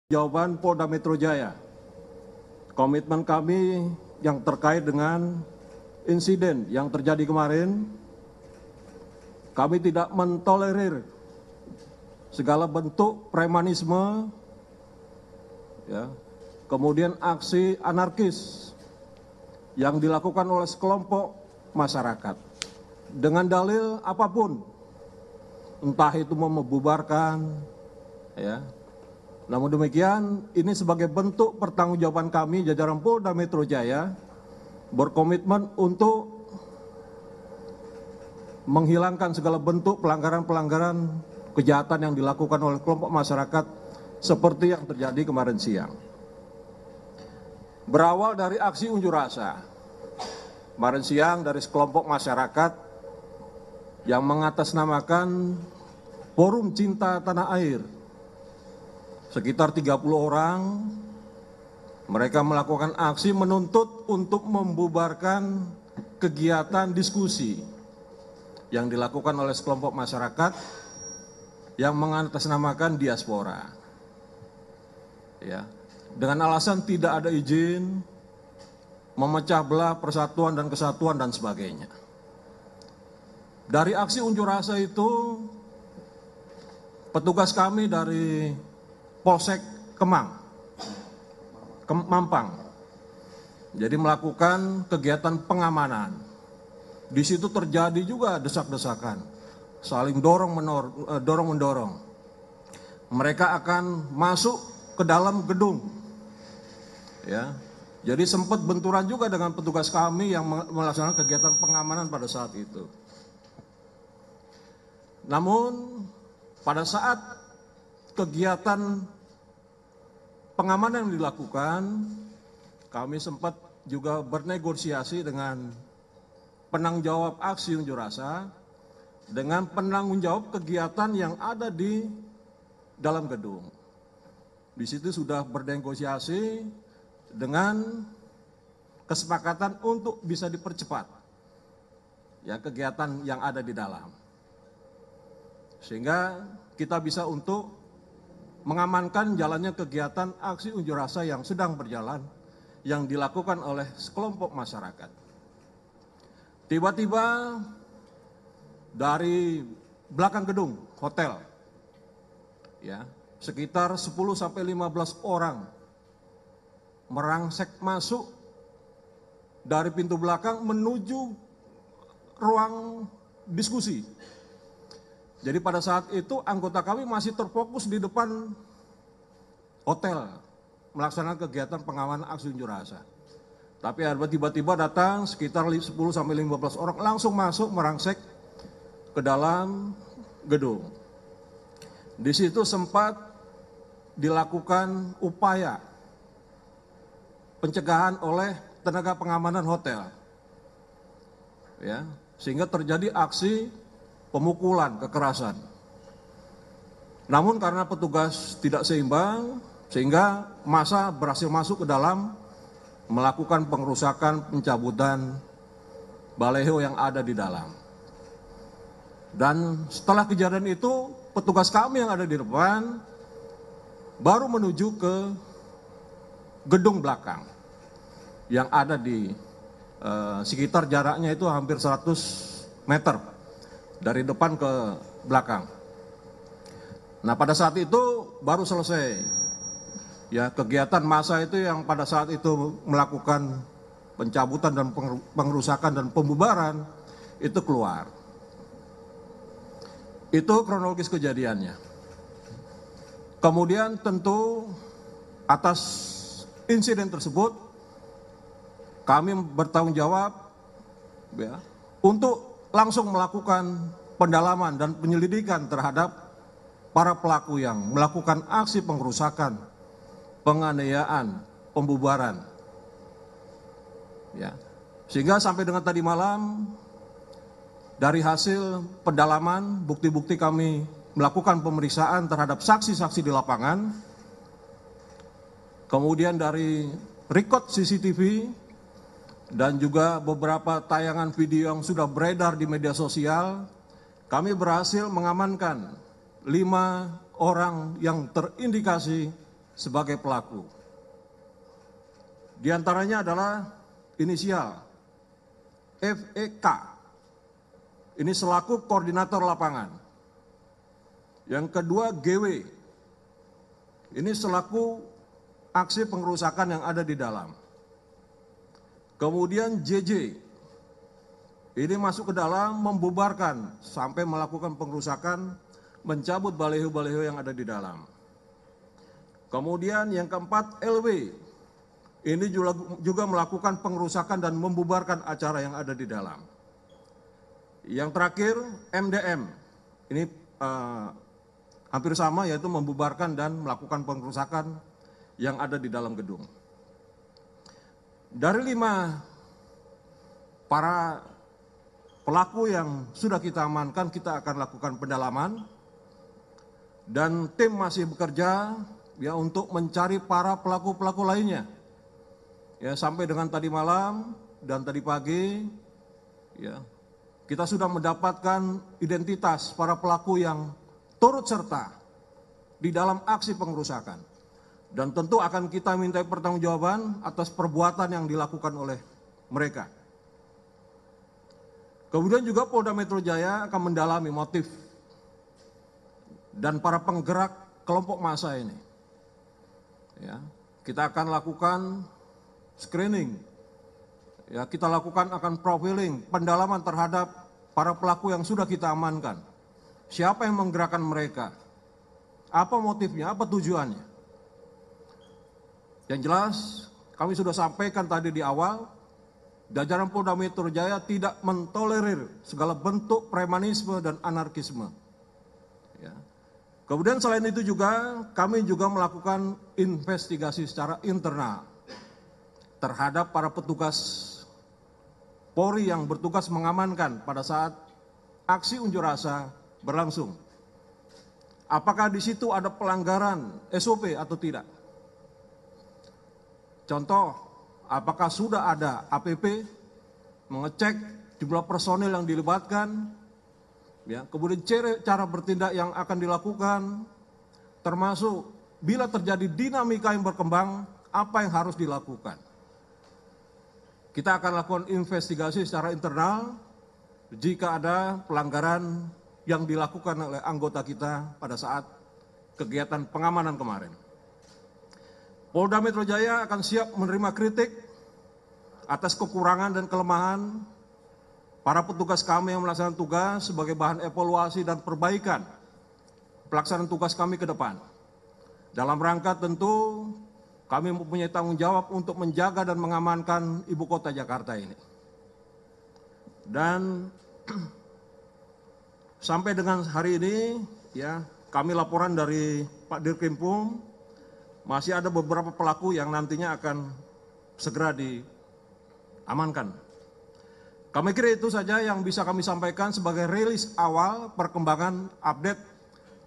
Jawaban Polda Metro Jaya, komitmen kami yang terkait dengan insiden yang terjadi kemarin, kami tidak mentolerir segala bentuk premanisme, kemudian aksi anarkis yang dilakukan oleh sekelompok masyarakat dengan dalil apapun, entah itu membubarkan, Namun demikian, ini sebagai bentuk pertanggungjawaban kami jajaran Polda Metro Jaya berkomitmen untuk menghilangkan segala bentuk pelanggaran-pelanggaran kejahatan yang dilakukan oleh kelompok masyarakat seperti yang terjadi kemarin siang. Berawal dari aksi unjuk rasa kemarin siang dari sekelompok masyarakat yang mengatasnamakan Forum Cinta Tanah Air. Sekitar 30 orang, mereka melakukan aksi menuntut untuk membubarkan kegiatan diskusi yang dilakukan oleh sekelompok masyarakat yang mengatasnamakan diaspora. Dengan alasan tidak ada izin, memecah belah persatuan dan kesatuan dan sebagainya. Dari aksi unjuk rasa itu, petugas kami dari Polsek Mampang, jadi melakukan kegiatan pengamanan. Di situ terjadi juga desak-desakan, saling dorong-mendorong. Mereka akan masuk ke dalam gedung, Jadi sempat benturan juga dengan petugas kami yang melaksanakan kegiatan pengamanan pada saat itu. Namun pada saat kegiatan pengamanan yang dilakukan, kami sempat juga bernegosiasi dengan penanggung jawab aksi unjuk rasa, dengan penanggung jawab kegiatan yang ada di dalam gedung. Di situ sudah bernegosiasi dengan kesepakatan untuk bisa dipercepat kegiatan yang ada di dalam. Sehingga kita bisa untuk mengamankan jalannya kegiatan aksi unjuk rasa yang sedang berjalan, yang dilakukan oleh sekelompok masyarakat. Tiba-tiba dari belakang gedung hotel, sekitar 10-15 orang merangsek masuk dari pintu belakang menuju ruang diskusi. Jadi pada saat itu anggota kami masih terfokus di depan hotel melaksanakan kegiatan pengamanan aksi unjuk rasa. Tapi tiba-tiba datang sekitar 10-15 orang langsung masuk merangsek ke dalam gedung. Di situ sempat dilakukan upaya pencegahan oleh tenaga pengamanan hotel, sehingga terjadi aksi pemukulan, kekerasan. Namun karena petugas tidak seimbang, sehingga massa berhasil masuk ke dalam, melakukan pengerusakan, pencabutan baleho yang ada di dalam. Dan setelah kejadian itu, petugas kami yang ada di depan baru menuju ke gedung belakang yang ada di sekitar jaraknya itu hampir 100 meter dari depan ke belakang. Nah pada saat itu baru selesai kegiatan massa itu yang pada saat itu melakukan pencabutan dan pengerusakan dan pembubaran itu keluar. Itu kronologis kejadiannya. Kemudian tentu atas insiden tersebut kami bertanggung jawab untuk langsung melakukan pendalaman dan penyelidikan terhadap para pelaku yang melakukan aksi pengerusakan, penganiayaan, pembubaran. Sehingga sampai dengan tadi malam, dari hasil pendalaman, bukti-bukti kami melakukan pemeriksaan terhadap saksi-saksi di lapangan, kemudian dari record CCTV, dan juga beberapa tayangan video yang sudah beredar di media sosial, kami berhasil mengamankan 5 orang yang terindikasi sebagai pelaku. Di antaranya adalah inisial FEK, ini selaku koordinator lapangan. Yang kedua GW, ini selaku aksi pengerusakan yang ada di dalam. Kemudian JJ, ini masuk ke dalam membubarkan sampai melakukan pengerusakan, mencabut baliho-baliho yang ada di dalam. Kemudian yang keempat LW, ini juga melakukan pengerusakan dan membubarkan acara yang ada di dalam. Yang terakhir MDM, ini hampir sama, yaitu membubarkan dan melakukan pengerusakan yang ada di dalam gedung. Dari 5 para pelaku yang sudah kita amankan, kita akan lakukan pendalaman dan tim masih bekerja ya untuk mencari para pelaku-pelaku lainnya. Ya, sampai dengan tadi malam dan tadi pagi ya, kita sudah mendapatkan identitas para pelaku yang turut serta di dalam aksi pengerusakan. Dan tentu akan kita minta pertanggungjawaban atas perbuatan yang dilakukan oleh mereka. Kemudian juga Polda Metro Jaya akan mendalami motif dan para penggerak kelompok massa ini. Ya, kita akan lakukan screening, ya, kita lakukan akan profiling, pendalaman terhadap para pelaku yang sudah kita amankan. Siapa yang menggerakkan mereka? Apa motifnya? Apa tujuannya? Yang jelas, kami sudah sampaikan tadi di awal, jajaran Polda Metro Jaya tidak mentolerir segala bentuk premanisme dan anarkisme. Ya. Kemudian selain itu juga, kami juga melakukan investigasi secara internal terhadap para petugas Polri yang bertugas mengamankan pada saat aksi unjuk rasa berlangsung. Apakah di situ ada pelanggaran SOP atau tidak? Contoh, apakah sudah ada APP mengecek jumlah personil yang dilibatkan, ya, kemudian cara bertindak yang akan dilakukan, termasuk bila terjadi dinamika yang berkembang, apa yang harus dilakukan. Kita akan lakukan investigasi secara internal jika ada pelanggaran yang dilakukan oleh anggota kita pada saat kegiatan pengamanan kemarin. Polda Metro Jaya akan siap menerima kritik atas kekurangan dan kelemahan para petugas kami yang melaksanakan tugas sebagai bahan evaluasi dan perbaikan pelaksanaan tugas kami ke depan. Dalam rangka tentu kami mempunyai tanggung jawab untuk menjaga dan mengamankan ibu kota Jakarta ini. Dan sampai dengan hari ini, ya, kami laporan dari Pak Dirkrimkum, masih ada beberapa pelaku yang nantinya akan segera diamankan. Kami kira itu saja yang bisa kami sampaikan sebagai rilis awal perkembangan update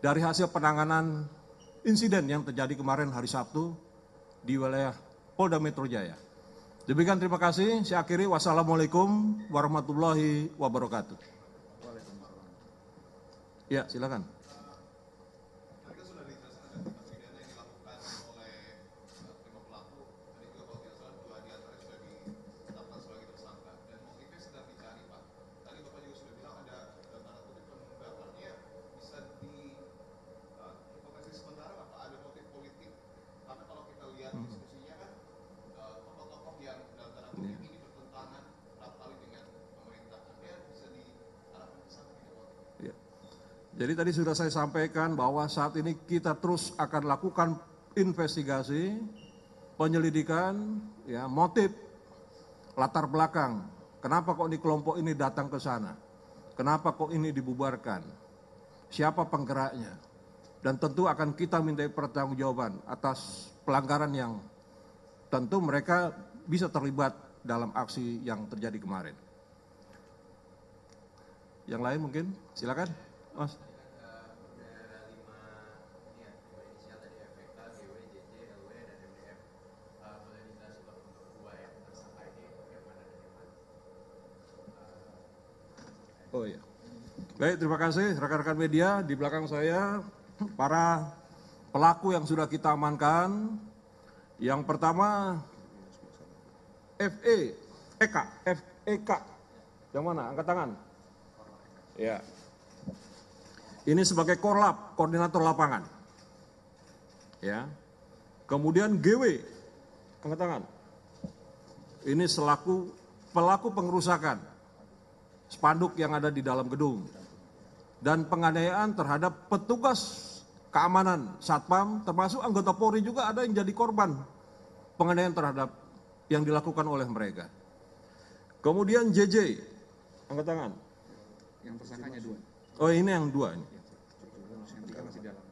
dari hasil penanganan insiden yang terjadi kemarin hari Sabtu di wilayah Polda Metro Jaya. Demikian, terima kasih. Saya akhiri. Wassalamualaikum warahmatullahi wabarakatuh. Ya, silakan. Jadi tadi sudah saya sampaikan bahwa saat ini kita terus akan lakukan investigasi, penyelidikan, ya, motif, latar belakang. Kenapa kok ini kelompok ini datang ke sana? Kenapa kok ini dibubarkan? Siapa penggeraknya? Dan tentu akan kita minta pertanggungjawaban atas pelanggaran yang tentu mereka bisa terlibat dalam aksi yang terjadi kemarin. Yang lain mungkin, silakan, Mas. Oh iya. Baik, terima kasih rekan-rekan media. Di belakang saya para pelaku yang sudah kita amankan, yang pertama FEK. Yang mana? Angkat tangan. Ya. Ini sebagai Korlap, koordinator lapangan. Ya. Kemudian GW, angkat tangan. Ini selaku pelaku pengerusakan spanduk yang ada di dalam gedung dan penganiayaan terhadap petugas keamanan Satpam, termasuk anggota Polri juga ada yang jadi korban penganiayaan terhadap yang dilakukan oleh mereka. Kemudian JJ, angkat tangan. Yang tersangkanya 2. Oh, ini yang 2 ini. Yang 3 masih dalam.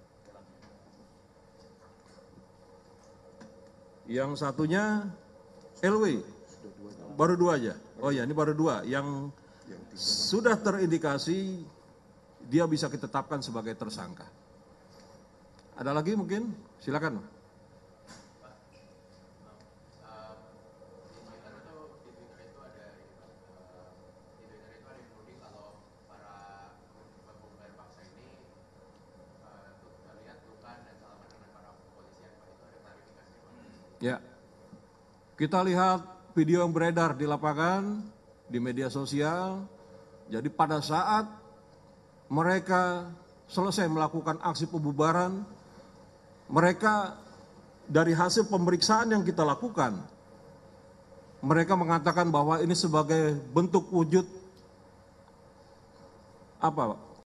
Yang satunya LW, baru 2 aja. Oh ya, ini baru 2 yang sudah terindikasi dia bisa ditetapkan sebagai tersangka. Ada lagi mungkin? Silakan. Ya, kita lihat video yang beredar di lapangan, di media sosial. Jadi pada saat mereka selesai melakukan aksi pembubaran, mereka dari hasil pemeriksaan yang kita lakukan, mereka mengatakan bahwa ini sebagai bentuk wujud apa,